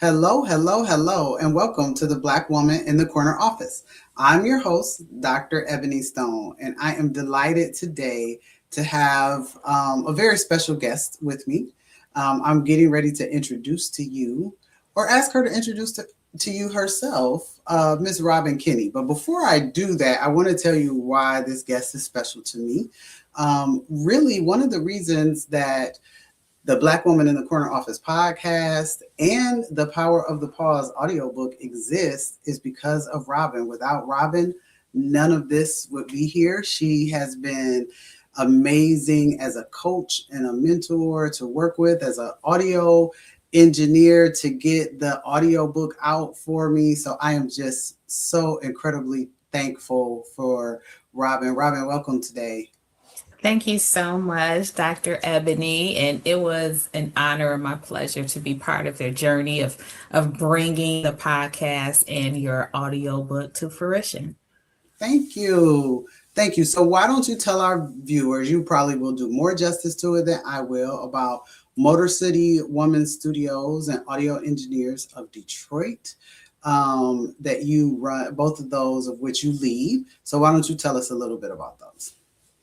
Hello, hello, hello, and welcome to the Black Woman in the Corner office. I'm your host, Dr. Ebony Stone, and I am delighted today to have a very special guest with me. I'm getting ready to introduce to you, or ask her to introduce to you herself, Miss Robin Kinney. But before I do that, I want to tell you why this guest is special to me. Really, one of the reasons that the Black Woman in the Corner Office podcast and the Power of the Pause audiobook exists is because of Robin. Without Robin, none of this would be here. She has been amazing as a coach and a mentor to work with, as an audio engineer to get the audiobook out for me. So I am just so incredibly thankful for Robin. Robin, welcome today. Thank you so much, Dr. Ebony. And it was an honor and my pleasure to be part of their journey of bringing the podcast and your audiobook to fruition. Thank you. Thank you. So, why don't you tell our viewers, you probably will do more justice to it than I will, about Motor City Woman Studios and Audio Engineers of Detroit, that you run, both of those of which you lead. So, why don't you tell us a little bit about those?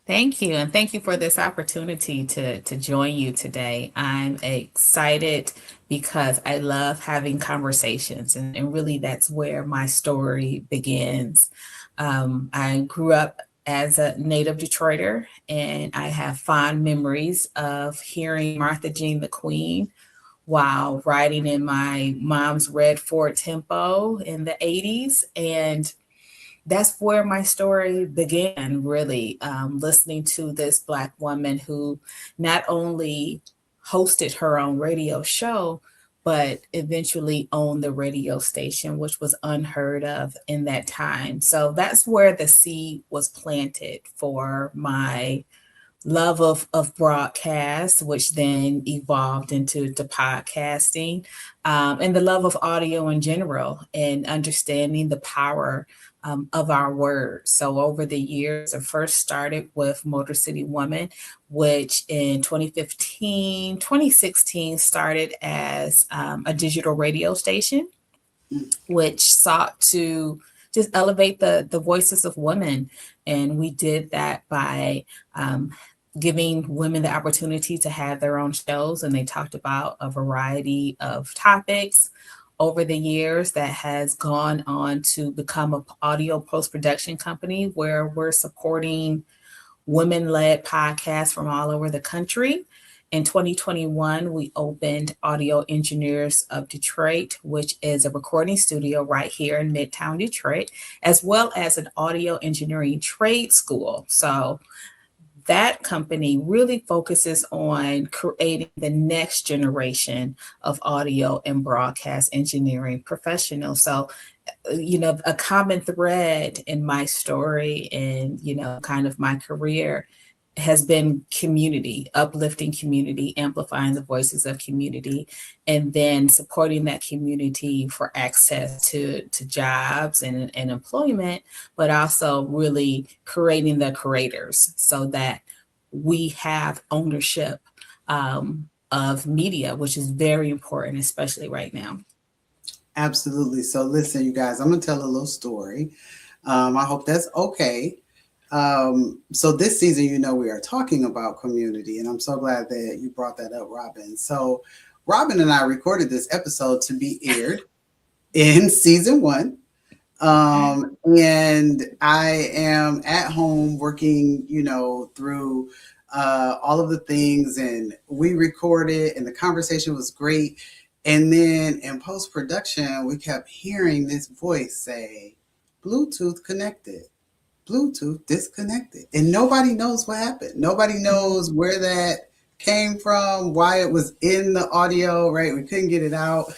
Thank you. And thank you for this opportunity to join you today. I'm excited because I love having conversations, and really that's where my story begins. I grew up as a native Detroiter, and I have fond memories of hearing Martha Jean the Queen while riding in my mom's red Ford Tempo in the 80s. And that's where my story began, really, listening to this Black woman who not only hosted her own radio show, but eventually owned the radio station, which was unheard of in that time. So that's where the seed was planted for my love of broadcast, which then evolved into to podcasting, and the love of audio in general, and understanding the power of our words. So over the years, I first started with Motor City Woman, which in 2015, 2016 started as a digital radio station, which sought to just elevate the voices of women. And we did that by giving women the opportunity to have their own shows. And they talked about a variety of topics. Over the years, that has gone on to become an audio post-production company where we're supporting women-led podcasts from all over the country. In 2021, we opened Audio Engineers of Detroit, which is a recording studio right here in Midtown Detroit, as well as an audio engineering trade school. So that company really focuses on creating the next generation of audio and broadcast engineering professionals. So, a common thread in my story and, kind of my career has been community, uplifting community, amplifying the voices of community, and then supporting that community for access to jobs and employment, but also really creating the creators so that we have ownership of media, which is very important, especially right now. Absolutely. So, listen, you guys, I'm going to tell a little story. I hope that's okay. So this season, we are talking about community, and I'm so glad that you brought that up, Robin. So Robin and I recorded this episode to be aired in season one. And I am at home working, through all of the things, and we recorded, and the conversation was great. And then in post production, we kept hearing this voice say, Bluetooth connected. Bluetooth disconnected. And nobody knows what happened. Nobody knows where that came from, why it was in the audio, right? We couldn't get it out.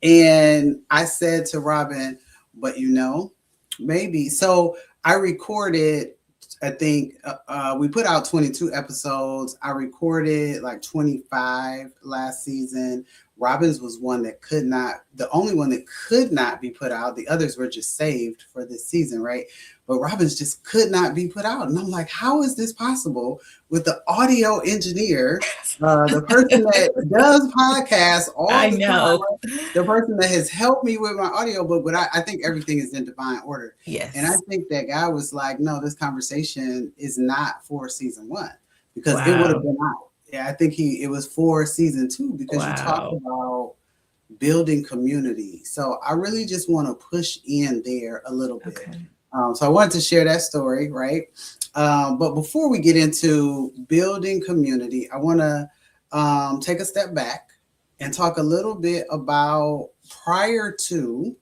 And I said to Robin, but maybe. So I recorded, I think we put out 22 episodes. I recorded like 25 last season. Robin's was one that could not, the only one that could not be put out. The others were just saved for this season, right? But Robin's just could not be put out. And I'm like, how is this possible with the audio engineer, the person that does podcasts all I the know. time, the person that has helped me with my audiobook? But I think everything is in divine order. And I Yes. think that God was like, no, this conversation is not for season one because it would have Wow. been out. Yeah, I think it was for season two because you talked Wow. about building community. So I really just want to push in there a little bit. Okay. So I wanted to share that story, right? But before we get into building community, I want to take a step back and talk a little bit about prior to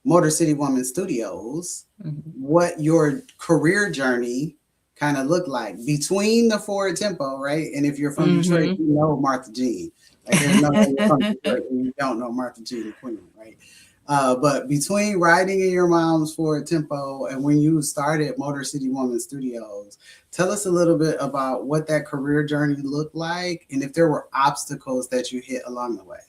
Motor City Woman Studios, Mhm. what your career journey kind of looked like between the Ford Tempo, right? And if you're from Detroit, Mhm. you know Martha Jean. Like there's no way you're from Detroit and you don't know Martha Jean the Queen, right? But between riding in your mom's Ford Tempo and when you started Motor City Woman Studios, tell us a little bit about what that career journey looked like and if there were obstacles that you hit along the way.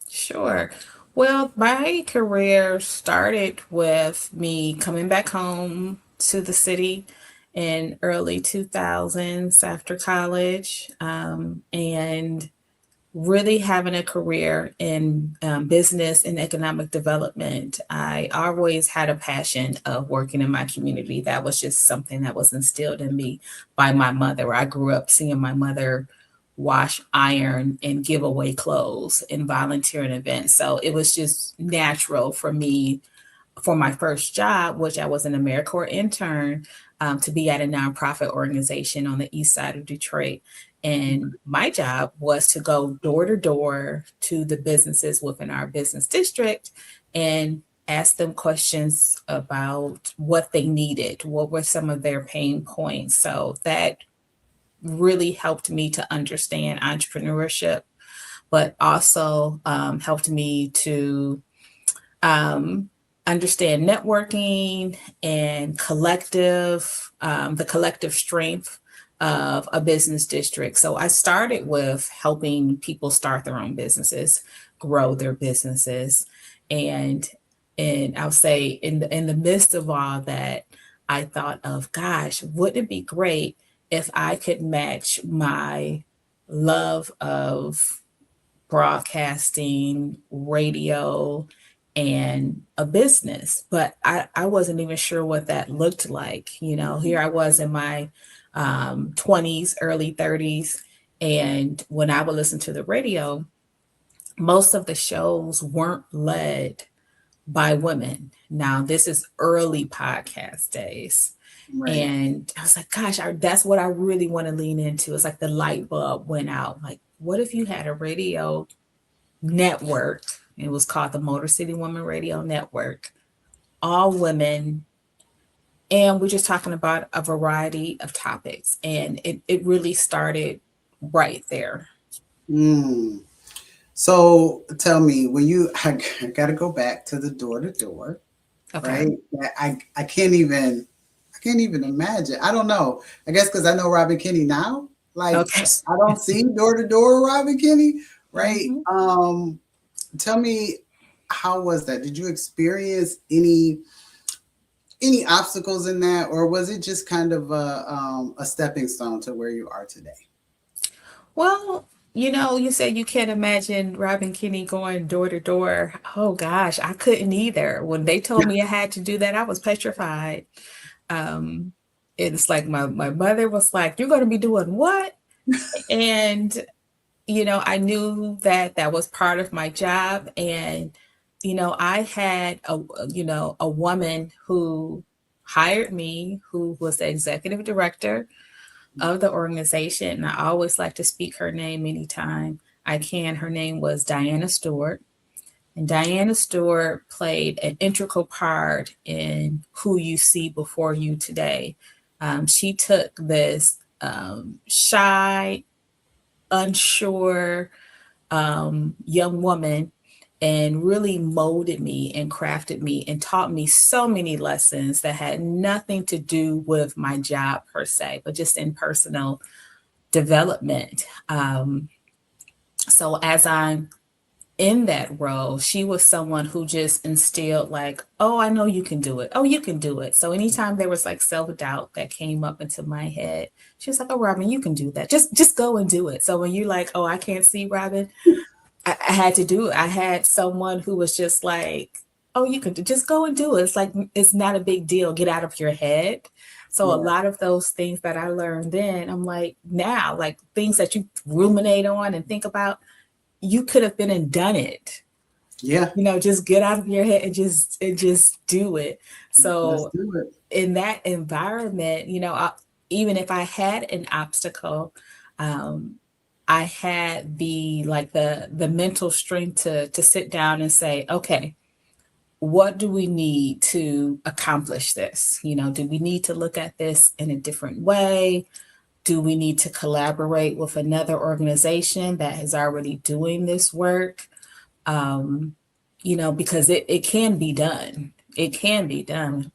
Sure. Well, my career started with me coming back home to the city in early 2000s after college, and really having a career in business and economic development. I always had a passion of working in my community. That was just something that was instilled in me by my mother. I grew up seeing my mother wash, iron, and give away clothes and volunteer in events. So it was just natural for me for my first job, which I was an AmeriCorps intern, to be at a nonprofit organization on the east side of Detroit. And my job was to go door to door to the businesses within our business district and ask them questions about what they needed, what were some of their pain points. So that really helped me to understand entrepreneurship, but also helped me to um, understand networking and the collective strength of a business district. So I started with helping people start their own businesses, grow their businesses, and I'll say in the midst of all that, I thought of, gosh, wouldn't it be great if I could match my love of broadcasting, radio, and a business. But I wasn't even sure what that looked like. Here I was in my 20s, early 30s. And when I would listen to the radio, most of the shows weren't led by women. Now, this is early podcast days. Right. And I was like, gosh, that's what I really want to lean into. It's like the light bulb went out. Like, what if you had a radio network? It was called the Motor City Woman Radio Network, all women. And we're just talking about a variety of topics. And it really started right there. Mm. So tell me, when I got to go back to the door to door, Okay. right? I I can't even imagine. I don't know. I guess because I know Robin Kinney now. Like Okay. I don't see door to door Robin Kinney, right? Mhm. Tell me, how was that? Did you experience any obstacles in that, or was it just kind of a stepping stone to where you are today? Well, you said you can't imagine Robin Kinney going door to door. Oh gosh, I couldn't either. When they told me I had to do that, I was petrified. Um, it's like my mother was like, "You're going to be doing what?" And I knew that that was part of my job. And I had a woman who hired me, who was the executive director of the organization. And I always like to speak her name anytime I can. Her name was Diana Stewart. And Diana Stewart played an integral part in who you see before you today. She took this shy, unsure young woman and really molded me and crafted me and taught me so many lessons that had nothing to do with my job per se, but just in personal development. So as I'm in that role, she was someone who just instilled like, oh, I know you can do it. Oh, you can do it. So anytime there was like self-doubt that came up into my head, she was like, oh, Robin, you can do that. Just go and do it. So when you're like, oh, I can't see Robin, I had to do it. I had someone who was just like, oh, you can just go and do it. It's like, it's not a big deal. Get out of your head. So a Yeah. lot of those things that I learned then, I'm like, now, like things that you ruminate on and think about, you could have been and done it. Yeah. Just get out of your head and just do it. Let's So do it. in that environment, even if I had an obstacle, um, I had the mental strength to sit down and say, okay, what do we need to accomplish this? Do we need to look at this in a different way? Do we need to collaborate with another organization that is already doing this work? um, because it can be done. It can be done.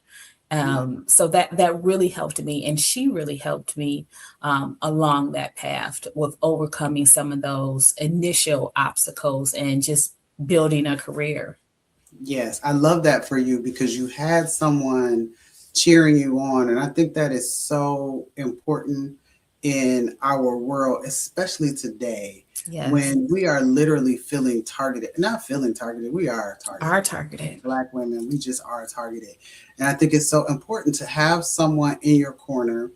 Yeah. So that really helped me, and she really helped me along that path with overcoming some of those initial obstacles and just building a career. Yes, I love that for you because you had someone cheering you on. And I think that is so important in our world, especially today Yes, when we are literally feeling targeted. Not feeling targeted, we are are targeted. targeted. Black women, we just are targeted. And I think it's so important to have someone in your corner.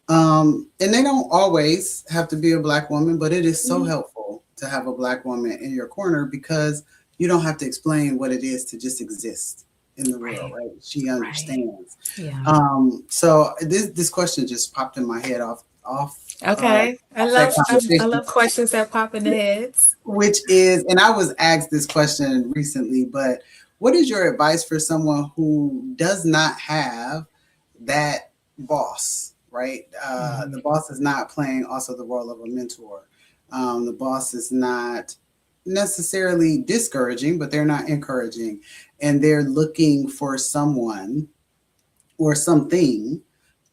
And they don't always have to be a Black woman, but it is so Mhm. helpful to have a Black woman in your corner because you don't have to explain what it is to just exist in the world, Right, right? She right. understands. Yeah. So this question just popped in my head Okay. I off that love I conversation, love questions that pop in the heads. which is, and I was asked this question recently, but what is your advice for someone who does not have that boss, right? The Mhm. boss is not playing also the role of a mentor. The boss is not necessarily discouraging, but they're not encouraging. And they're looking for someone or something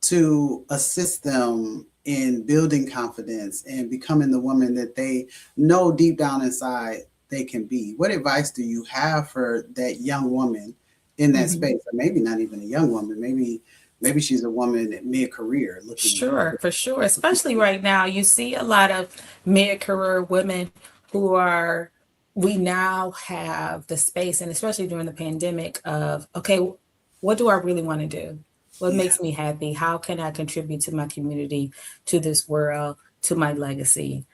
to assist them in building confidence and becoming the woman that they know deep down inside they can be. What advice do you have for that young woman in that Mhm. space? Or maybe not even a young woman, maybe she's a woman at mid-career looking. Sure, for sure. Especially right now, you see a lot of mid-career women who are, we now have the space, and especially during the pandemic, of, okay, what do I really want to do? What Yeah. makes me happy? How can I contribute to my community, to this world, to my legacy?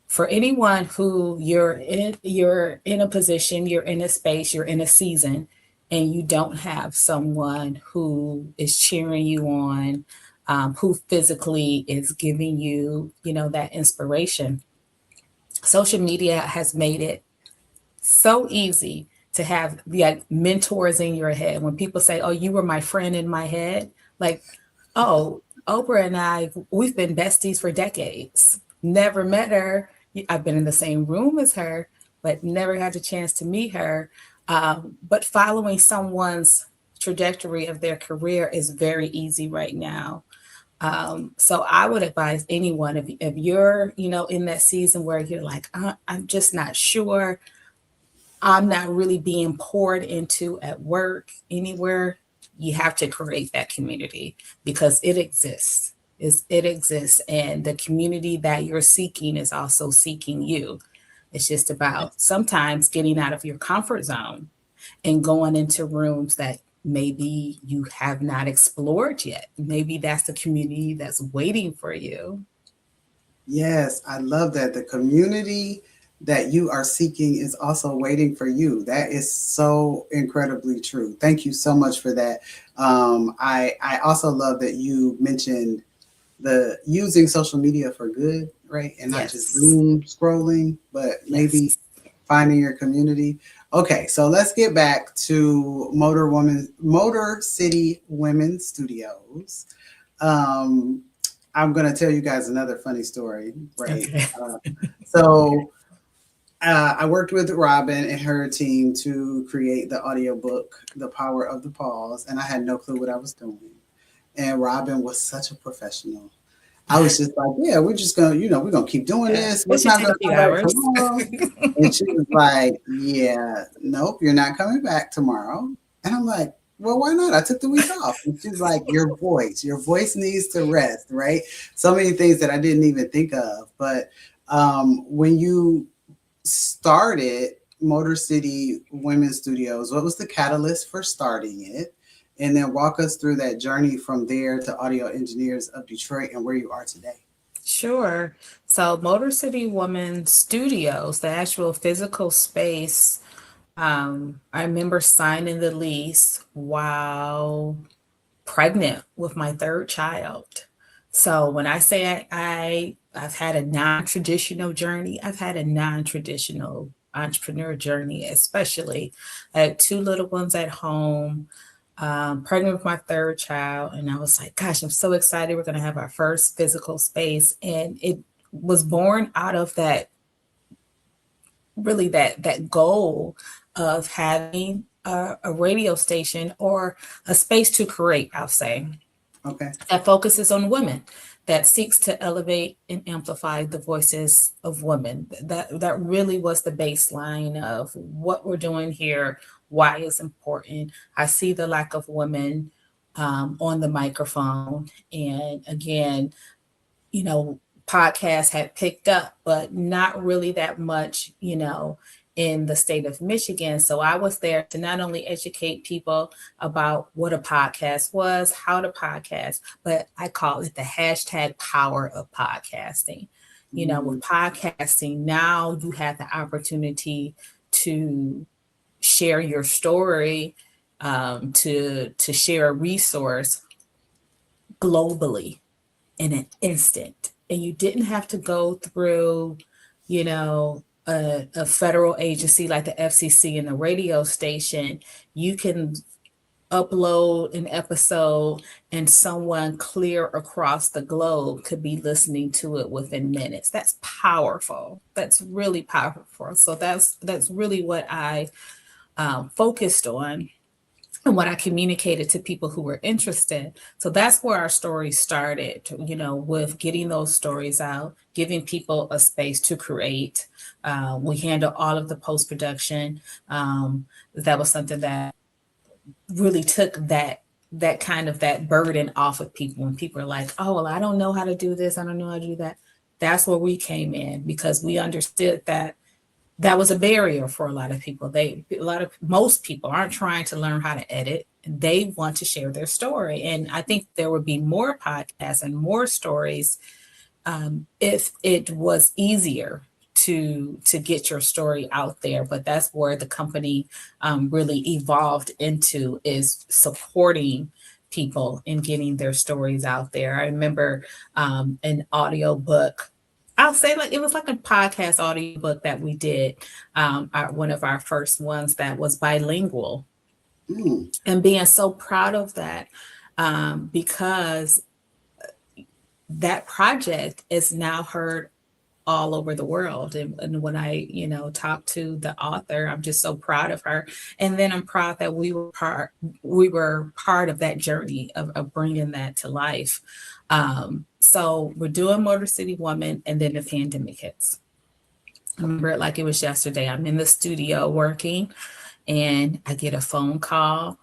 For anyone who you're in a position, you're in a space, you're in a season, and you don't have someone who is cheering you on, who physically is giving you, that inspiration. Social media has made it so easy to have like mentors in your head. When people say, oh, you were my friend in my head, like, oh, Oprah and we've been besties for decades. Never met her. I've been in the same room as her, but never had a chance to meet her. But following someone's trajectory of their career is very easy right now. So I would advise anyone, if you're, in that season where you're like, I'm just not sure, I'm not really being poured into at work, anywhere, you have to create that community because it exists. It exists, and the community that you're seeking is also seeking you. It's just about sometimes getting out of your comfort zone and going into rooms that maybe you have not explored yet. Maybe that's the community that's waiting for you. Yes, I love that. The community that you are seeking is also waiting for you. That is so incredibly true. Thank you so much for that. I also love that you mentioned the using social media for good, right? And not just Yes. doom scrolling, but maybe Yes. finding your community. Okay, so let's get back to Motor City Women Studios. Um, I'm gonna tell you guys another funny story, right? Okay. So I worked with Robin and her team to create the audiobook, The Power of the Pause, and I had no clue what I was doing. And Robin was such a professional. I was just like, yeah, we're just gonna, we're gonna keep doing Yeah, this. it We're should not take gonna a few come back hours. tomorrow. And she was like, yeah, nope, you're not coming back tomorrow. And I'm like, well, why not? I took the week off. And she's like, your voice needs to rest, right? So many things that I didn't even think of. But when you started Motor City Women's Studios, what was the catalyst for starting it? And then walk us through that journey from there to Audio Engineers of Detroit and where you are today. Sure. So, Motor City Woman Studios, the actual physical space, I remember signing the lease while pregnant with my third child. So when I say I've had a non-traditional journey, I've had a non-traditional entrepreneur journey, especially I had two little ones at home, pregnant with my third child, and I was like, gosh, I'm so excited. We're going to have our first physical space. And it was born out of that, really that goal of having a radio station or a space to create, I'll say, Okay. that focuses on women, that seeks to elevate and amplify the voices of women. That really was the baseline of what we're doing here, why it's important. I see the lack of women on the microphone, and again, you know, podcasts had picked up, but not really that much, in the state of Michigan. So I was there to not only educate people about what a podcast was, how to podcast, but I call it the hashtag power of podcasting. Mm, With podcasting, now you have the opportunity to share your story, to share a resource globally in an instant. And you didn't have to go through, a federal agency like the FCC and the radio station. You can upload an episode and someone clear across the globe could be listening to it within minutes. That's powerful. That's really powerful. So that's really what I focused on and what I communicated to people who were interested. So that's where our story started, with getting those stories out, giving people a space to create. We handle all of the post production. That was something that really took that kind of that burden off of people. When people are like, "Oh, well, I don't know how to do this. I don't know how to do that." That's where we came in because we understood that that was a barrier for a lot of people. Most people aren't trying to learn how to edit. They want to share their story. And I think there would be more podcasts and more stories if it was easier to get your story out there. But that's where the company really evolved into, is supporting people in getting their stories out there. I remember an audiobook, I'll say, like, it was like a podcast audiobook that we did, one of our first ones that was bilingual, mm, and being so proud of that, because that project is now heard all over the world. And when I, talk to the author, I'm just so proud of her. And then I'm proud that we were part of that journey of bringing that to life. So we're doing Motor City Woman, and then the pandemic hits. I remember it like it was yesterday. I'm in the studio working, and I get a phone call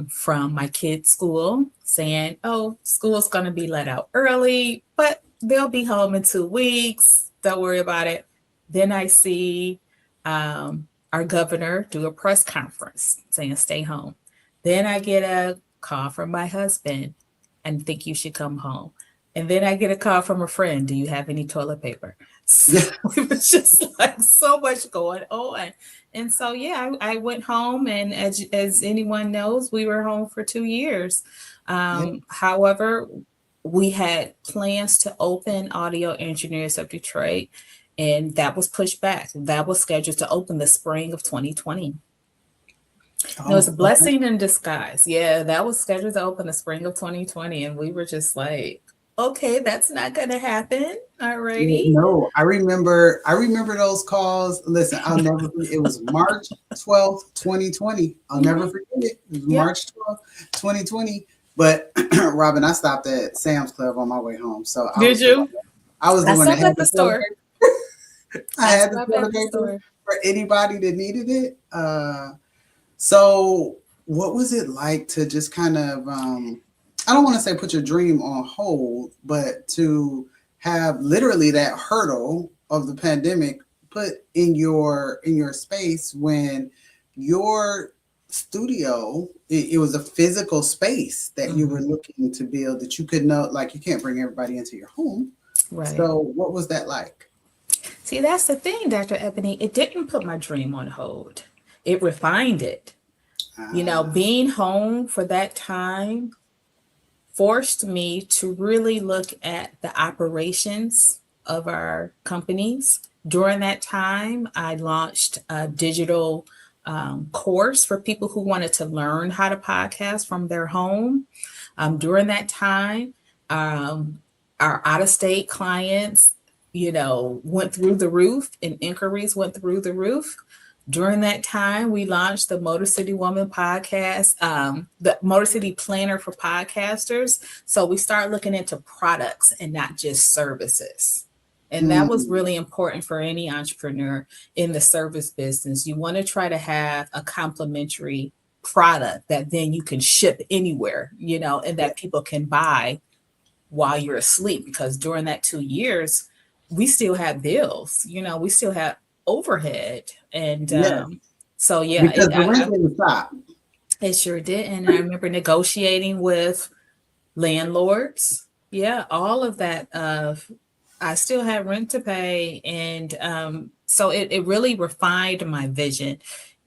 from my kids' school saying, "Oh, school's going to be let out early, but they'll be home in 2 weeks. Don't worry about it." Then I see our governor do a press conference saying, "Stay home." Then I get a call from my husband and think you should come home. And then I get a call from a friend. "Do you have any toilet paper?" So yeah. it was just like so much going on. And so, yeah, I went home, and as anyone knows, we were home for 2 years. Yeah. However, we had plans to open Audio Engineers of Detroit, and that was pushed back. That was scheduled to open the spring of 2020. It was a Oh, okay. blessing in disguise. Yeah, that was scheduled to open the spring of 2020, and we were just like, okay, that's not going to happen. Yeah, Alrighty. no, I remember those calls. Listen, I'll never forget. It was March 12th, 2020. I'll never Mm-hmm. forget it. It was Yep. March 12th, 2020. But Robin, I stopped at Sam's Club on my way home, so Did you? I was I doing the stopped at the habit store. I I had the stopped toilet at the paper store. for anybody that needed it. So what was it like to just kind of, I don't want to say put your dream on hold, but to have literally that hurdle of the pandemic put in your space when your studio, it was a physical space that you were Mhm. looking to build that you could know, like you can't bring everybody into your home. Right. So what was that like? See, that's the thing, Dr. Ebony. It didn't put my dream on hold. It refined it. Uh, Being home for that time forced me to really look at the operations of our companies. During that time, I launched a digital course for people who wanted to learn how to podcast from their home. During that time, um, our out of state clients, went through the roof and inquiries went through the roof. During that time, we launched the Motor City Woman podcast, the Motor City Planner for podcasters. So we start looking into products and not just services. And that was mm, really important for any entrepreneur in the service business. You want to try to have a complementary product that then you can ship anywhere, and yeah, that people can buy while you're asleep. Because during that 2 years, we still have bills, we still have overhead. And yes, so, yeah, because the rent didn't stop. it sure did. And I remember negotiating with landlords. Yeah, all of that. I still had rent to pay. And so it really refined my vision.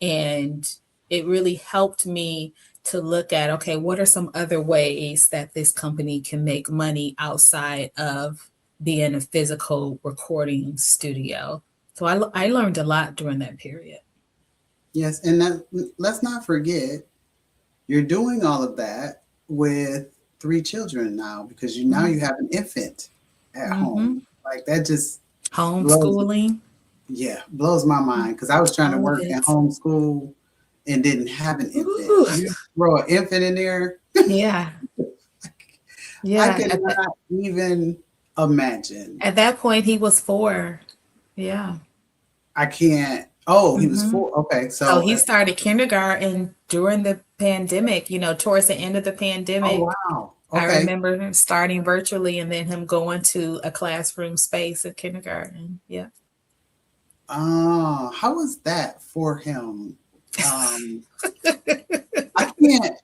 And it really helped me to look at, okay, what are some other ways that this company can make money outside of being a physical recording studio? So I learned a lot during that period. Yes, and that, let's not forget, you're doing all of that with three children now because you have an infant at home. Mm-hmm. Like that just blows, Homeschooling, yeah, blows my mind because I was trying to all of work in it. homeschool and didn't have an infant. Ooh, You throw an infant in there, yeah, I yeah. cannot even imagine. At that point, he was 4. Yeah. I can't. Oh, he was Hmm. 4. Okay, So so he started kindergarten during the pandemic, towards the end of the oh pandemic. wow. I Okay. remember him starting virtually and then him going to a classroom space at kindergarten. Yeah. How was that for him? Um, I can't,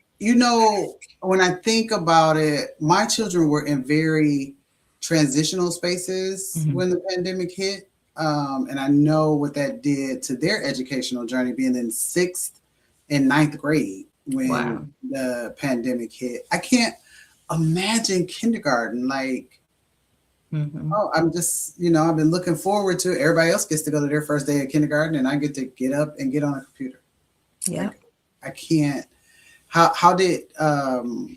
when I think about it, my children were in very transitional spaces Mhm. when the pandemic hit. And I know what that did to their educational journey, being in sixth and ninth grade when Wow. the pandemic hit. I can't imagine kindergarten. Like, Hmm. oh, I'm just, I've been looking forward to it. Everybody else gets to go to their first day of kindergarten, and I get to get up and get on a computer. Yeah. Like, I can't. How how did um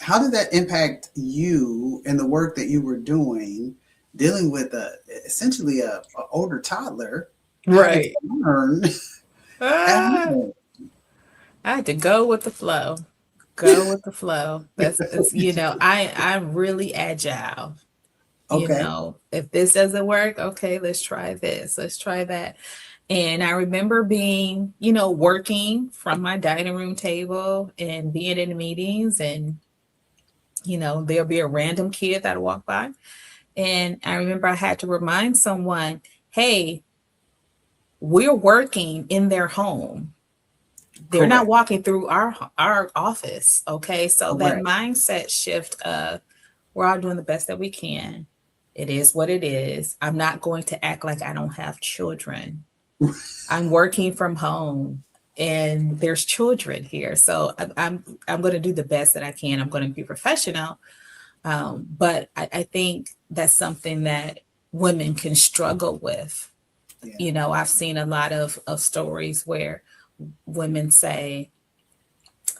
how did that impact you and the work that you were doing, dealing with essentially a older toddler having to Right. learn at Ah, home? I had to go with the flow. Go with the flow. I'm really agile. Okay, If this doesn't work, okay, let's try this, let's try that. And I remember being, working from my dining room table and being in meetings, and, there'll be a random kid that walk by. And I remember I had to remind someone, hey, we're working in their home. They're not correct, walking through our office. Okay. So that correct. mindset shift of we're all doing the best that we can. It is what it is. I'm not going to act like I don't have children. I'm working from home and there's children here. So I'm going to do the best that I can. I'm going to be professional. But I think that's something that women can struggle with. Yeah. I've seen a lot of stories where women say,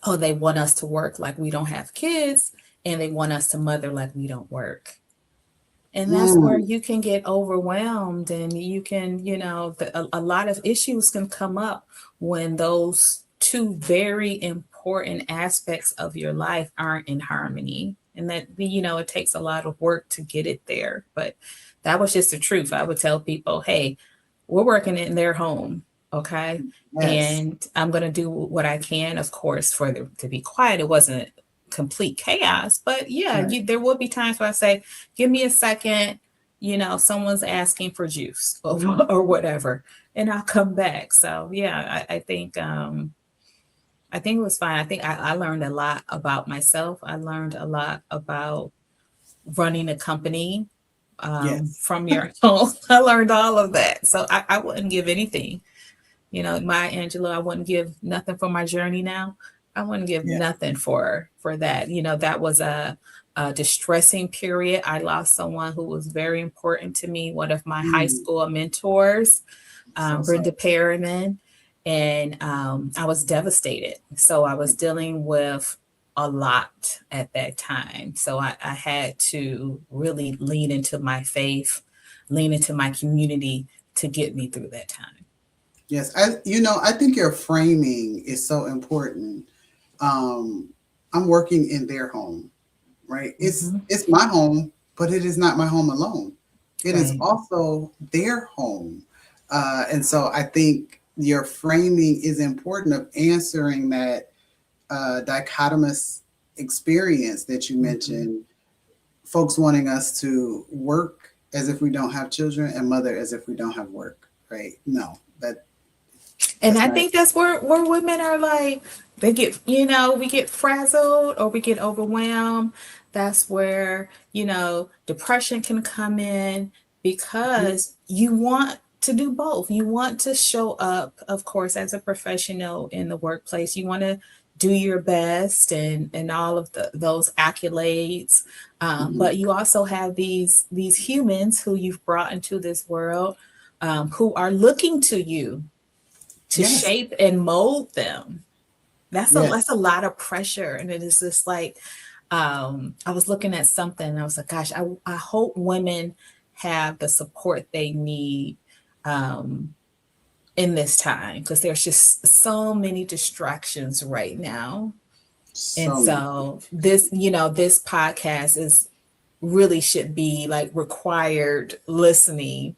oh, they want us to work like we don't have kids, and they want us to mother like we don't work. And that's where Mm, you can get overwhelmed, and you can, a lot of issues can come up when those two very important important aspects of your life aren't in harmony. And that, it takes a lot of work to get it there. But that was just the truth. I would tell people, hey, we're working in their home. Okay. Yes. And I'm going to do what I can, of course, for them to be quiet. It wasn't complete chaos, but yeah, Right. there will be times where I say, give me a second, someone's asking for juice or whatever, and I'll come back. So yeah, I think it was fine. I think I learned a lot about myself. I learned a lot about running a company Yes. from your home. I learned all of that. So I wouldn't give anything. Maya Angelou, I wouldn't give nothing for my journey now. I wouldn't give Yeah. nothing for that. That was a distressing period. I lost someone who was very important to me, one of my high Mm, school mentors, so sorry. Brenda Perriman, and I was devastated. So I was dealing with a lot at that time. So I had to really lean into my faith, lean into my community to get me through that time. Yes, I think your framing is so important. Um, I'm working in their home, right? It's Hmm. it's my home, but it is not my home alone. It is Right. also their home, and so I think your framing is important of answering that dichotomous experience that you Hmm. mentioned. Folks wanting us to work as if we don't have children and mother as if we don't have work, right? No, And that's I not. think that's where women are like, they get, we get frazzled or we get overwhelmed. That's where, depression can come in Mhm. because you want to do both. You want to show up, of course, as a professional in the workplace. You want to do your best and all of those accolades. Mhm. But you also have these humans who you've brought into this world, who are looking to you to Yes. shape and mold them. That's a Yes. lot of pressure. And it is just like, I was looking at something and I was like, gosh, I hope women have the support they need um, in this time, because there's just so many distractions right now. And So many. so this podcast is really should be like required listening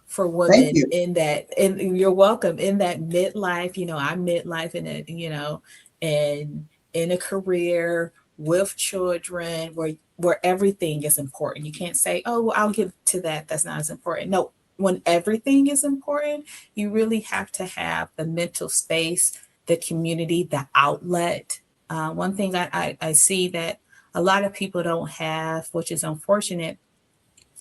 for Thank women you. in that, and you're welcome, in that midlife. I'm midlife in it, and in a career with children where everything is important. You can't say, oh, well, I'll give to that, that's not as important. No, when everything is important, you really have to have the mental space, the community, the outlet. One thing I see that a lot of people don't have, which is unfortunate,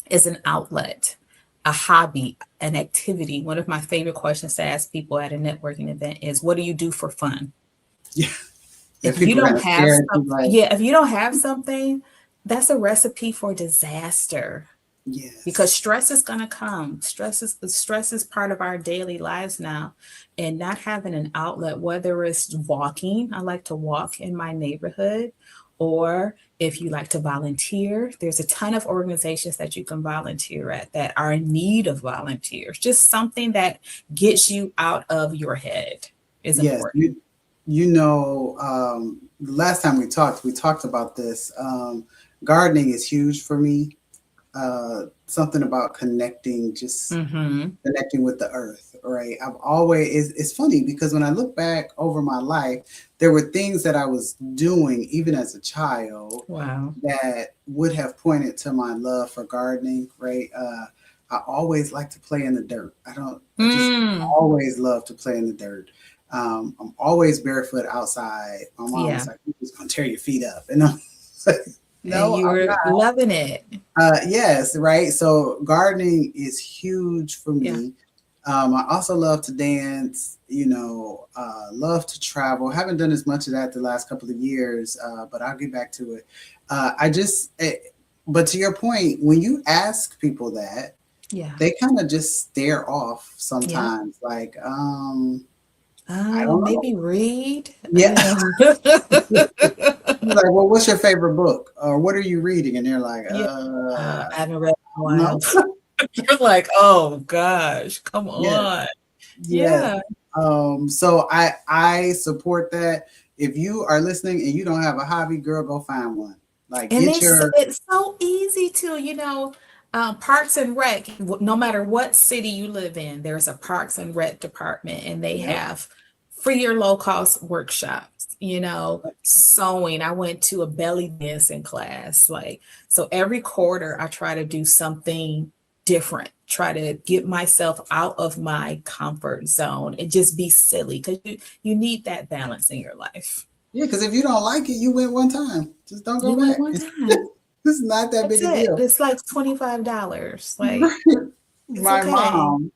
is an outlet, a hobby, an activity. One of my favorite questions to ask people at a networking event is, what do you do for fun? Yeah. If And you people don't kind of have stare at some, you like, yeah, if you don't have something, that's a recipe for disaster, because yes. stress is going to come. Stress is part of our daily lives now, and not having an outlet, whether it's walking, I like to walk in my neighborhood, or if you like to volunteer, there's a ton of organizations that you can volunteer at that are in need of volunteers. Just something that gets you out of your head is Yes. important. The last time we talked about this. Gardening is huge for me. Something about connecting, just Mm-hmm. connecting with the earth, right? It's funny because when I look back over my life, there were things that I was doing even as a child Wow. that would have pointed to my love for gardening, right? I always like to play in the dirt. I just Mm. always love to play in the dirt. I'm always barefoot outside. My mom Yeah. was like, "You're just gonna tear your feet up," and I'm like, And "No, you I'm were not." loving it. Yes, right. So gardening is huge for Yeah. me. I also love to dance, love to travel. Haven't done as much of that the last couple of years, but I'll get back to it. But to your point, when you ask people that, Yeah. they kind of just stare off Yeah. sometimes, like, I Oh, don't know. maybe read. Yeah. Yeah. You're like, well, what's your favorite book? Or what are you reading? And they're like, Yeah. I haven't read in a I don't while. know. You're like, oh gosh, come Yeah. on. Yes. Yeah. So I support that. If you are listening and you don't have a hobby, girl, go find one. Like And get your it's so easy to, Parks and Rec, no matter what city you live in, there's a Parks and Rec department and they yep. have free or low cost workshops, sewing. I went to a belly dancing class. So every quarter I try to do something different, try to get myself out of my comfort zone and just be silly because you need that balance in your life. Yeah, because if you don't like it, you went one time. Just don't go You went back. one time. It's not that That's big a it. deal. It's like $25. Like, Right. it's My okay. mom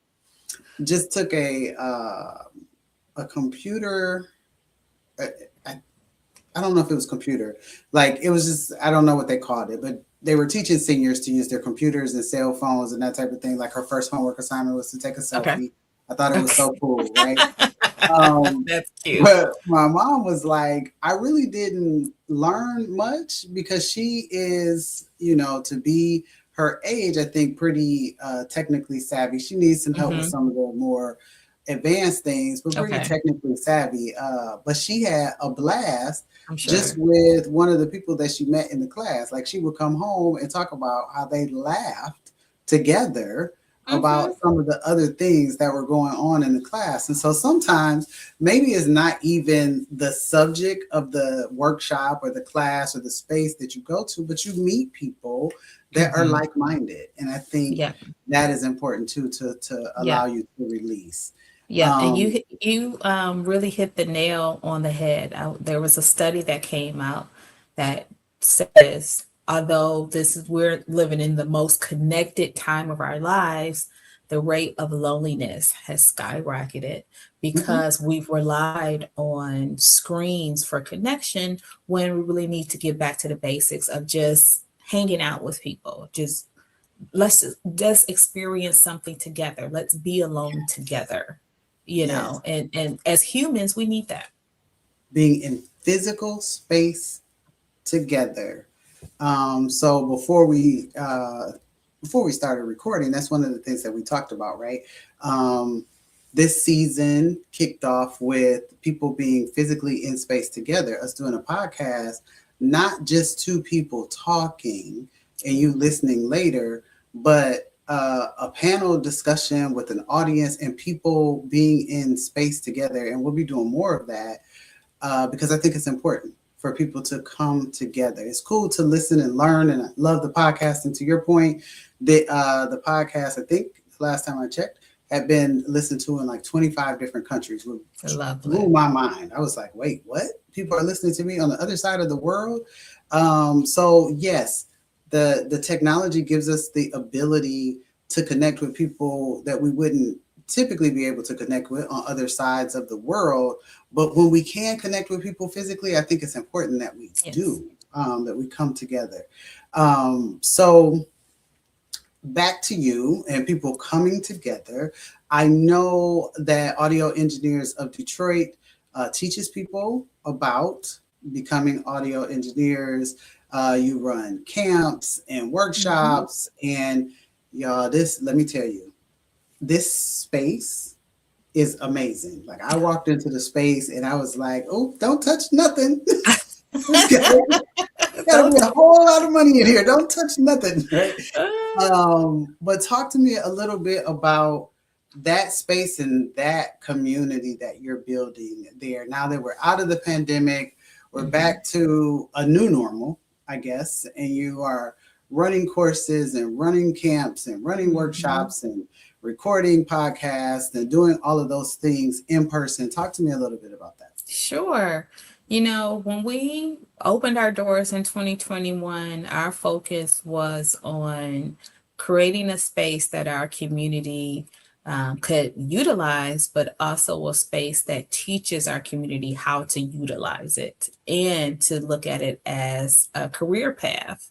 just took a computer. I, I I don't know if it was computer. Like it was just I don't know what they called it, but they were teaching seniors to use their computers and cell phones and that type of thing. Like her first homework assignment was to take a Okay. selfie. I thought it was Okay. so cool, right? Um, That's cute. but my mom was like, I really didn't learn much because she is, to be her age, I think pretty technically savvy. She needs some help with Hmm. some of the more advanced things, but pretty Okay. technically savvy. But she had a blast I'm just sure. with one of the people that she met in the class. Like she would come home and talk about how they laughed together about Hmm. some of the other things that were going on in the class. And so sometimes maybe it's not even the subject of the workshop or the class or the space that you go to, but you meet people that are Hmm. like-minded. And I think Yeah. that is important too to Yeah. allow you to release. Yeah, and Um, you really hit the nail on the head. There was a study that came out that says, although this is we're living in the most connected time of our lives, the rate of loneliness has skyrocketed mhm, because we've relied on screens for connection when we really need to get back to the basics of just hanging out with people. Just experience something together. Let's be alone together, yes, and as humans we need that. being in physical space together. So before we started recording, that's one of the things that we talked about, right? Um, this season kicked off with people being physically in space together, us doing a podcast, not just two people talking and you listening later, but a panel discussion with an audience and people being in space together. And we'll be doing more of that because I think it's important for people to come together. It's cool to listen and learn, and I love the podcast. And to your point, the podcast, I think last time I checked, had been listened to in like 25 different countries, which blew Lovely. my mind. I was like, wait, what? People are listening to me on the other side of the world. So yes, the technology gives us the ability to connect with people that we wouldn't typically be able to connect with on other sides of the world. But when we can connect with people physically, I think it's important that we Yes. do, that we come together. So back to you and people coming together. I know that Audio Engineers of Detroit teaches people about becoming audio engineers. You run camps and Hmm. workshops, and y'all, this let me tell you, this space is amazing. Like I walked into the space and I was like, "Oh, don't touch nothing." It's gotta be Don't. a whole lot of money in here. Don't touch nothing, right? uh, But talk to me a little bit about that space and that community that you're building there. Now that we're out of the pandemic, we're mhm, back to a new normal, I guess, and you are running courses and running camps and running mhm. workshops and recording podcasts and doing all of those things in person. Talk to me a little bit about that. Sure. When we opened our doors in 2021, our focus was on creating a space that our community could utilize, but also a space that teaches our community how to utilize it and to look at it as a career path.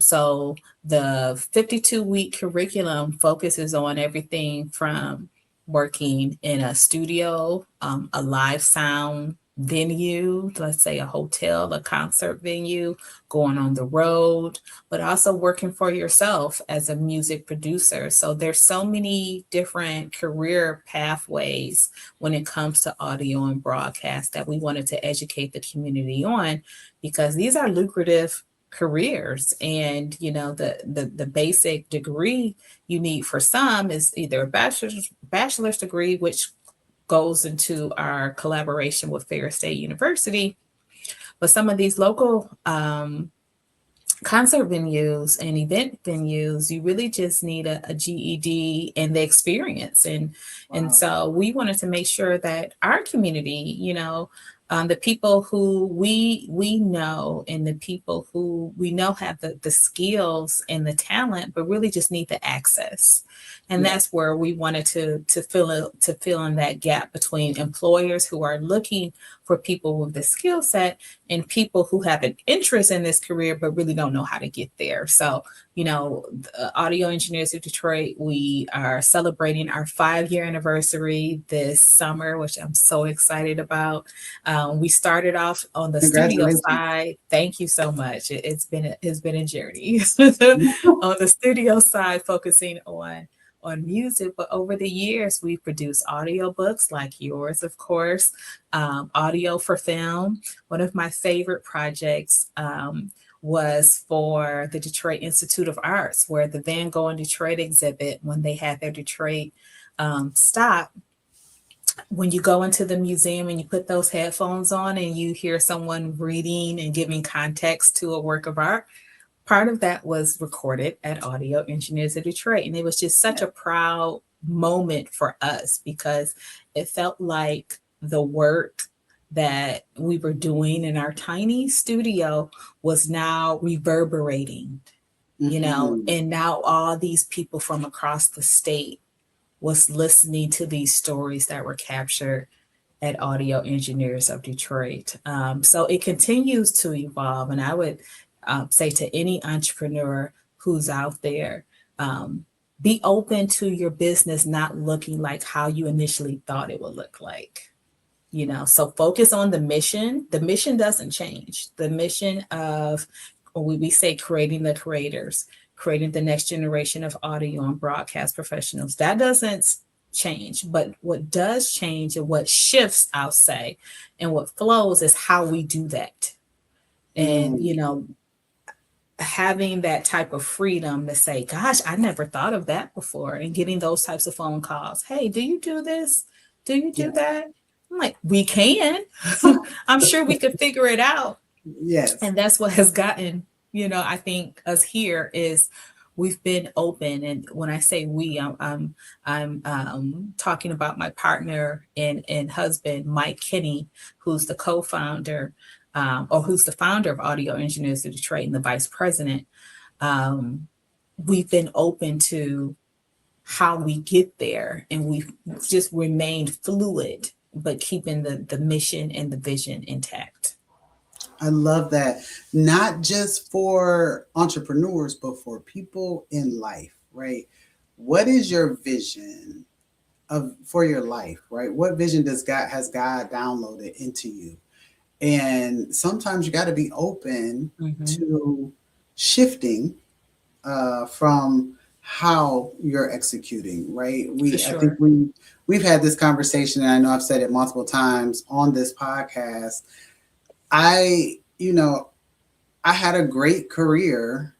So the 52-week curriculum focuses on everything from working in a studio, a live sound venue, let's say a hotel, a concert venue, going on the road, but also working for yourself as a music producer. So there's so many different career pathways when it comes to audio and broadcast that we wanted to educate the community on, because these are lucrative careers. And the basic degree you need for some is either a bachelor's degree, which goes into our collaboration with Ferris State University. But some of these local concert venues and event venues, you really just need a GED and the experience. And Wow. so we wanted to make sure that our community, the people who we know and the people who we know have the skills and the talent, but really just need the access. And Yeah. that's where we wanted to fill in that gap between employers who are looking for people with the skill set and people who have an interest in this career but really don't know how to get there. So, the Audio Engineers of Detroit, we are celebrating our 5-year anniversary this summer, which I'm so excited about. We started off on the studio Congratulations. side. Thank you so much. It's been a journey on the studio side, focusing on music, but over the years we've produced audiobooks like yours, of course, audio for film. One of my favorite projects was for the Detroit Institute of Arts, where the Van Gogh in Detroit exhibit, when they had their Detroit stop, when you go into the museum and you put those headphones on and you hear someone reading and giving context to a work of art, part of that was recorded at Audio Engineers of Detroit. And it was just such a proud moment for us, because it felt like the work that we were doing in our tiny studio was now reverberating, Mhm. and now all these people from across the state was listening to these stories that were captured at Audio Engineers of Detroit. So it continues to evolve. And I would say to any entrepreneur who's out there, um, be open to your business not looking like how you initially thought it would look like. So focus on the mission. The mission doesn't change. The mission of, or we say, creating the creators, creating the next generation of audio and broadcast professionals, that doesn't change. But what does change, and what shifts, I'll say, and what flows, is how we do that. And Mm. having that type of freedom to say, gosh, I never thought of that before, and getting those types of phone calls. Hey, do you do this? Do you do Yeah. that? I'm like, we can. I'm sure we could figure it out. Yes. And that's what has gotten, I think, us here is we've been open. And when I say we, I'm talking about my partner and husband, Mike Kinney, who's the co-founder, or who's the founder of Audio Engineers of Detroit and the vice president. Um, we've been open to how we get there, and we've just remained fluid, but keeping the mission and the vision intact. I love that. Not just for entrepreneurs, but for people in life, right? What is your vision of for your life, right? What vision does God has God downloaded into you? And sometimes you got to be open Mm-hmm. to shifting from how you're executing, right? For I think sure. we've had this conversation, and I know I've said it multiple times on this podcast. I, you know, I had a great career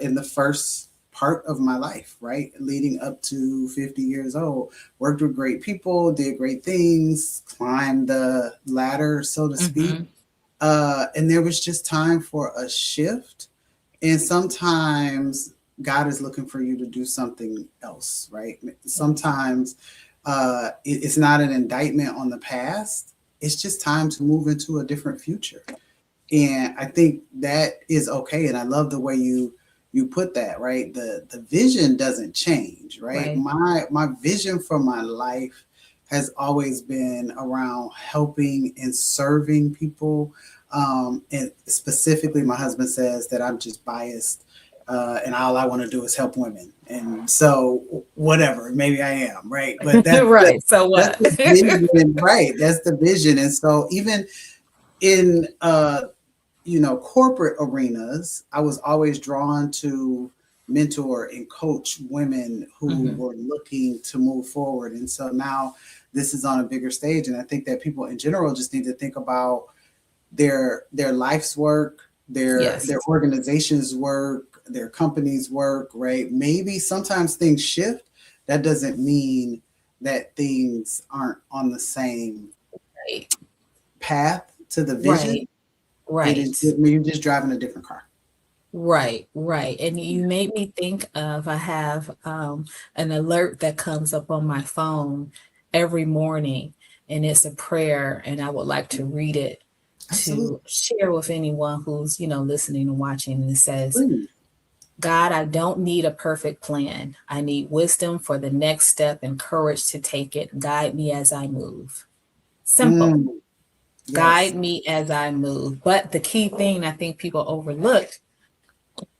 in the first part of my life, right? Leading up to 50 years old. Worked with great people, did great things, climbed the ladder, so to speak. Mm-hmm. And there was just time for a shift. And sometimes God is looking for you to do something else, right? Sometimes it's not an indictment on the past. It's just time to move into a different future, and I think that is okay. And I love the way you put that, right? The vision doesn't change, right? Right. My vision for my life has always been around helping and serving people. And specifically, my husband says that I'm just biased and all I want to do is help women. And so, whatever, maybe I am, right? But Right. So that's what? the vision, right? That's the vision. And so, even in corporate arenas, I was always drawn to mentor and coach women who Mhm. were looking to move forward. And so now this is on a bigger stage, and I think that people in general just need to think about their life's work, Yes. their organization's work, their company's work, right? Maybe sometimes things shift. That doesn't mean that things aren't on the same Right. path to the vision. Right. It is Right. you're just driving a different car. Right, right. And you made me think of I have an alert that comes up on my phone every morning, and it's a prayer, and I would like to read it Absolutely. to share with anyone who's, listening and watching. And it says, Please. God, I don't need a perfect plan. I need wisdom for the next step and courage to take it. Guide me as I move. Simple. Mm, yes. Guide me as I move. But the key thing I think people overlook,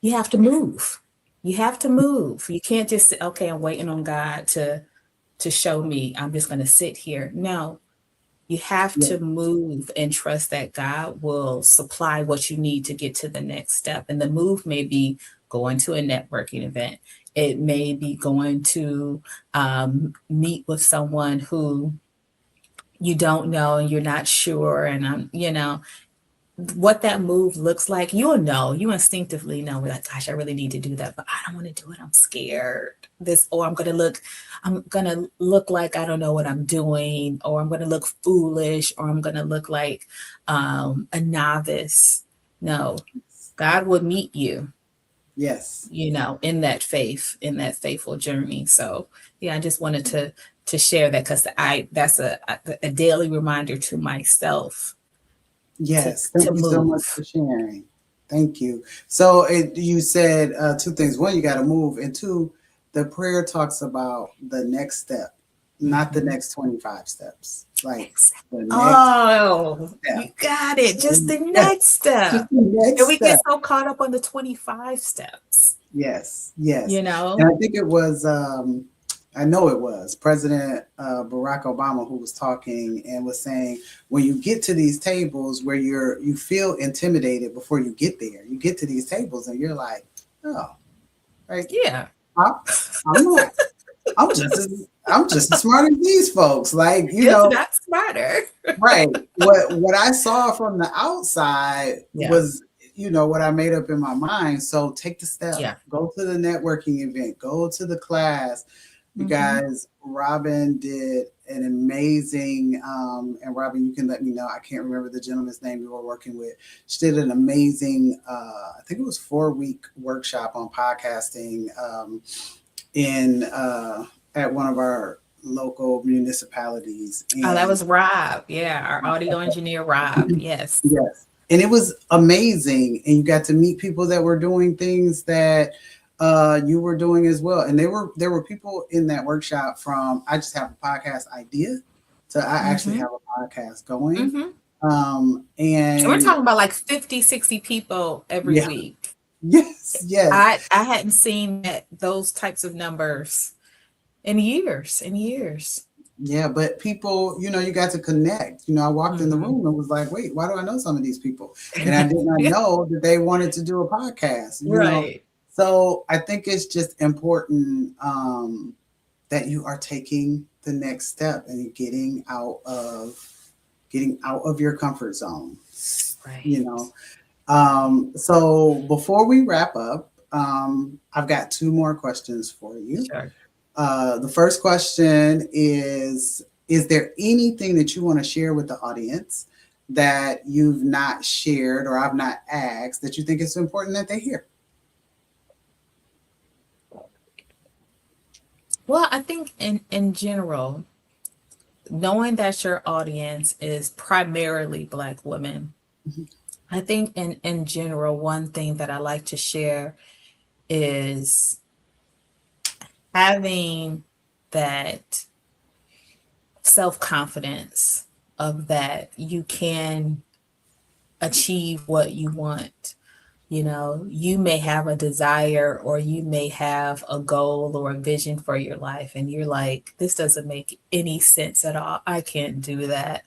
you have to move. You have to move. You can't just say, okay, I'm waiting on God to show me. I'm just going to sit here. No, you have Yes. to move and trust that God will supply what you need to get to the next step. And the move may be going to a networking event. It may be going to meet with someone who you don't know and you're not sure. And what that move looks like, you'll know, you instinctively know, like, gosh, I really need to do that, but I don't want to do it. I'm scared. Or I'm gonna look like I don't know what I'm doing, or I'm gonna look foolish, or I'm gonna look like a novice. No, God will meet you, Yes. in that faith, in that faithful journey. So yeah, I just wanted to share that because I that's a daily reminder to myself to Yes. to Thank you so much move. for sharing. Thank you. So you said two things. One, you got to move, and two, the prayer talks about the next step, not the Mhm. next 25 steps. Like Exactly. the next Oh, step. you got it. Just the Yes. next Just step. the And next we get step. so caught up on the 25 steps, Yes, yes. you And know? I think it was, I know it was President Barack Obama who was talking and was saying, when you get to these tables where you feel intimidated before you get there, you get to these tables and you're like, oh, right, Yeah. I, I'm not, I'm just as smart as these folks. Like, If not smarter. right. What I saw from the outside Yeah. was, what I made up in my mind. So take the step, Yeah. go to the networking event, go to the class. You Hmm. guys, Robin did an amazing, and Robin, you can let me know. I can't remember the gentleman's name you were working with. She did an amazing, I think it was 4-week workshop on podcasting in at one of our local municipalities. Oh, that And was Rob. Yeah. Our audio engineer, Rob. Yes. yes. And it was amazing. And you got to meet people that were doing things that you were doing as well. And there were people in that workshop from I just have a podcast idea to I actually Hmm. have a podcast going. Hmm. We're And talking about like 50, 60 people every yeah, week. yes, yes. I hadn't seen those types of numbers in years and years. Yeah, but people, you got to connect. I walked in the Hmm. room and was like, wait, why do I know some of these people? And I did not know that they wanted to do a podcast. Right. So I think it's just important that you are taking the next step and getting out of your comfort zone. You Right. know. So before we wrap up, I've got two more questions for you. Sure. The first question is there anything that you want to share with the audience that you've not shared or I've not asked that you think it's important that they hear? Well, I think in general, knowing that your audience is primarily Black women, Mhm. I think in general, one thing that I like to share is having that self-confidence of that you can achieve what you want. You may have a desire or you may have a goal or a vision for your life, and you're like, this doesn't make any sense at all. I can't do that.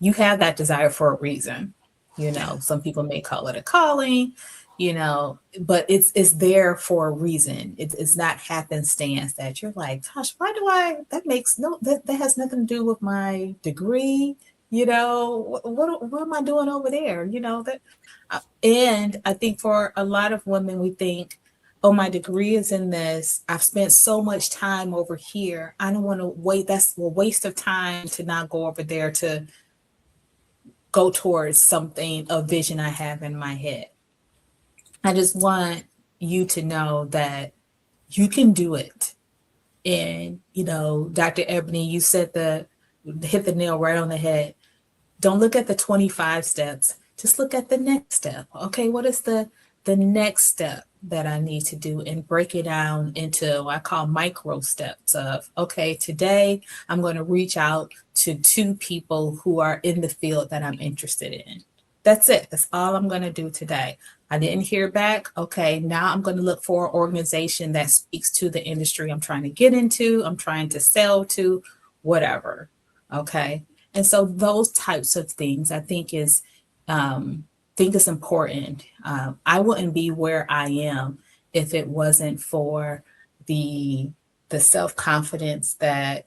You have that desire for a reason. Some people may call it a calling, but it's there for a reason. It's not happenstance that you're like, gosh, why do that makes no, that has nothing to do with my degree. What am I doing over there? And I think for a lot of women, we think, oh, my degree is in this. I've spent so much time over here. I don't want to wait. That's a waste of time to not go over there to go towards something, a vision I have in my head. I just want you to know that you can do it. And, Dr. Ebony, you said hit the nail right on the head. Don't look at the 25 steps. Just look at the next step. Okay, what is the next step that I need to do, and break it down into what I call micro steps of, okay, today I'm going to reach out to 2 people who are in the field that I'm interested in. That's it. That's all I'm going to do today. I didn't hear back. Okay, now I'm going to look for an organization that speaks to the industry I'm trying to get into, I'm trying to sell to, whatever. Okay. And so those types of things I think is important. I wouldn't be where I am if it wasn't for the self-confidence that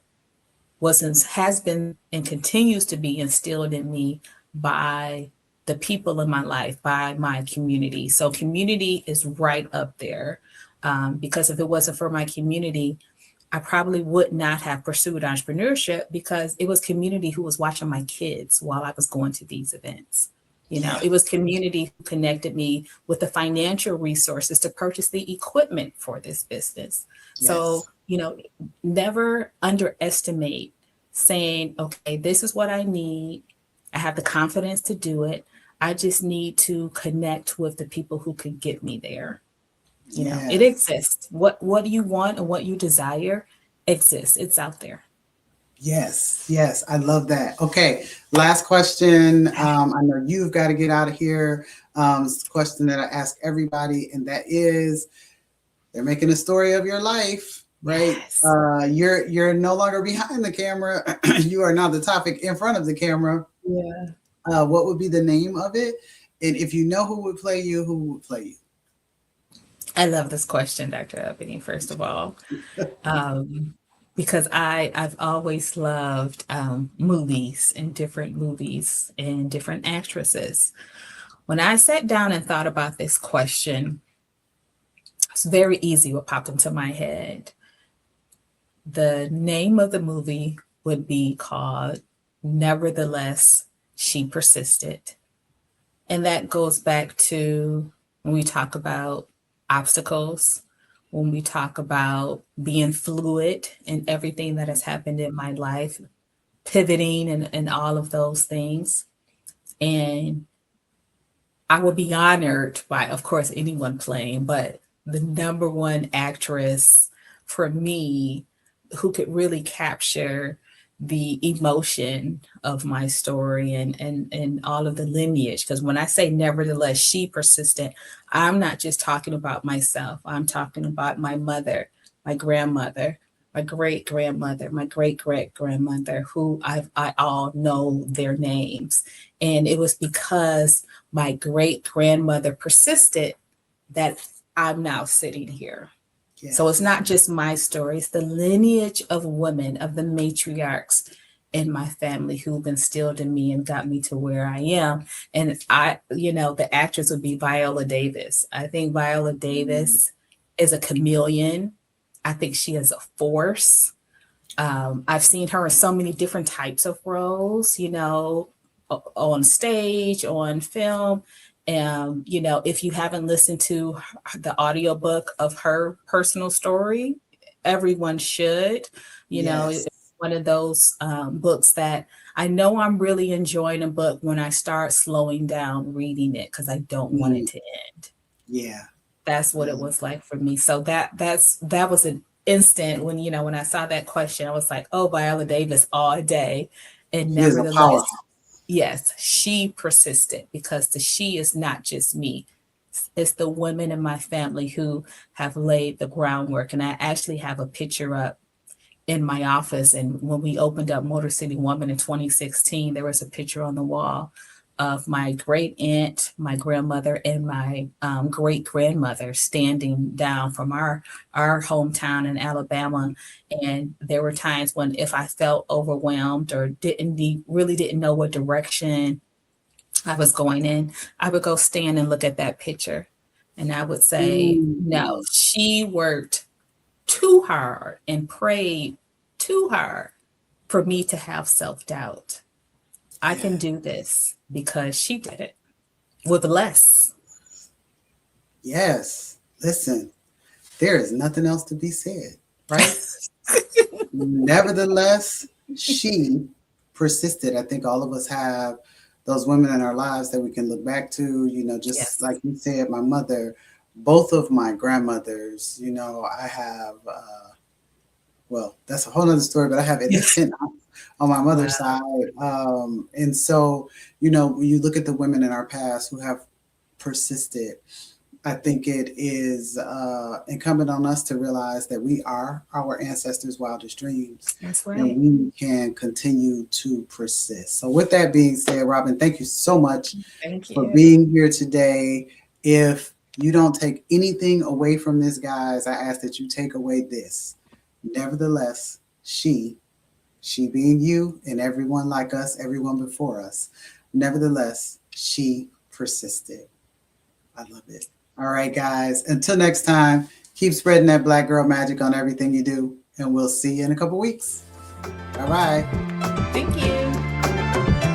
has been and continues to be instilled in me by the people in my life, by my community. So community is right up there, because if it wasn't for my community, I probably would not have pursued entrepreneurship, because it was community who was watching my kids while I was going to these events. It was community who connected me with the financial resources to purchase the equipment for this business. So, never underestimate saying, okay, this is what I need. I have the confidence to do it. I just need to connect with the people who could get me there. It exists. What do you want and what you desire exists. It's out there. Yes, I love that. Okay, last question. I know you've got to get out of here. It's a question that I ask everybody, and that is, they're making a story of your life, right? Yes. You're no longer behind the camera. You are now the topic in front of the camera. Yeah. What would be the name of it? And if you know who would play you, who would play you? I love this question, Dr. Ebony, first of all, because I've always loved movies and different actresses. When I sat down and thought about this question, it's very easy what popped into my head. The name of the movie would be called Nevertheless, She Persisted. And that goes back to when we talk about obstacles, when we talk about being fluid in everything that has happened in my life, pivoting and all of those things. And I would be honored by, of course, anyone playing, but the number one actress for me who could really capture the emotion of my story and all of the lineage. Because when I say nevertheless, she persisted, I'm not just talking about myself. I'm talking about my mother, my grandmother, my great grandmother, my great great grandmother, who I all know their names. And it was because my great grandmother persisted that I'm now sitting here. Yes. So it's not just my story, it's the lineage of women, of the matriarchs in my family who've instilled in me and got me to where I am. And the actress would be Viola Davis. I think Viola Davis is a chameleon. I think she is a force. I've seen her in so many different types of roles, on stage, on film. If you haven't listened to the audiobook of her personal story, everyone should. It's one of those books that I know I'm really enjoying a book when I start slowing down reading it, because I don't want it to end. Yeah. That's what it was like for me. So that was an instant when I saw that question, I was like, oh, Viola Davis all day. And nevertheless, yes, she persisted, because the she is not just me. It's the women in my family who have laid the groundwork. And I actually have a picture up in my office. And when we opened up Motor City Woman in 2016, there was a picture on the wall of my great aunt, my grandmother, and my great grandmother standing down from our hometown in Alabama. And there were times when, if I felt overwhelmed or really didn't know what direction I was going in, I would go stand and look at that picture, and I would say, no, Mm. she worked too hard and prayed too hard for me to have self-doubt. I can Yeah. do this because she did it with less. Yes. Listen, there is nothing else to be said, right? Nevertheless, she persisted. I think all of us have those women in our lives that we can look back to, just Yes. like you said, my mother, both of my grandmothers, I have, well, that's a whole other story, but I have at least Yes. 10 on my Wow. mother's side. And so, when you look at the women in our past who have persisted, I think it is incumbent on us to realize that we are our ancestors' wildest dreams, That's and right. we can continue to persist. So, with that being said, Robin, thank you so much Thank for you. being here today. If you don't take anything away from this, guys, I ask that you take away this. Nevertheless, she being you and everyone like us, everyone before us, nevertheless, she persisted. I love it. All right, guys. Until next time, keep spreading that Black girl magic on everything you do, and we'll see you in a couple weeks. Bye bye. Thank you.